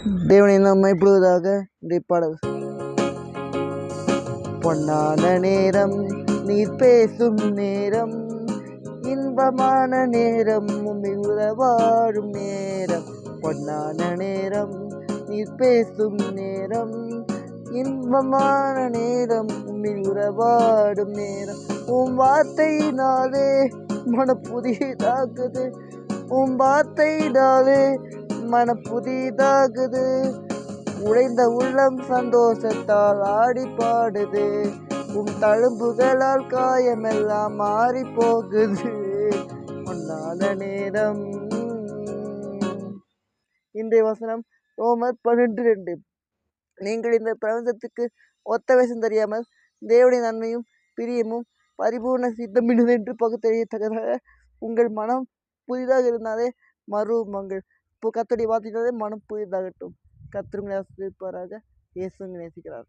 தேவனின் நம்மை இப்பொழுதாக பாடல். பொன்னான நேரம் நீர் பேசும் நேரம், இன்பமான நேரம் உம்மில் உறவாடும் நேரம். பொன்னான நேரம் நீர் பேசும் நேரம், இன்பமான நேரம் உம்மில் உறவாடும் நேரம். உம் வார்த்தையினாலே மன புதிதாகுது, உம் வார்த்தையினாலே மன புதிதாகுது. உடைந்த உள்ளம் சந்தோஷத்தால் ஆடி பாடுது, உம் தழும்புகளால் காயமெல்லாம் மாறி போகுது. பொன்னான நேரம். இன்றைய வசனம் ரோமர் 12:2. நீங்கள் இந்த பிரபஞ்சத்துக்கு ஒத்த வேஷம் தெரியாமல் தேவனுடைய நன்மையும் பிரியமும் பரிபூர்ண சித்தமிடுது என்று பகுத்தறியத்தக்கதாக உங்கள் மனம் புதிதாக இருந்தாலே மறுமங்கள். இப்போ கர்த்தருடைய வார்த்தையினாலே மனம் புதிதாகட்டும். கர்த்தர் உங்களை ஆசீர்வதிப்பாராக. இயேசு நேசிக்கிறார்.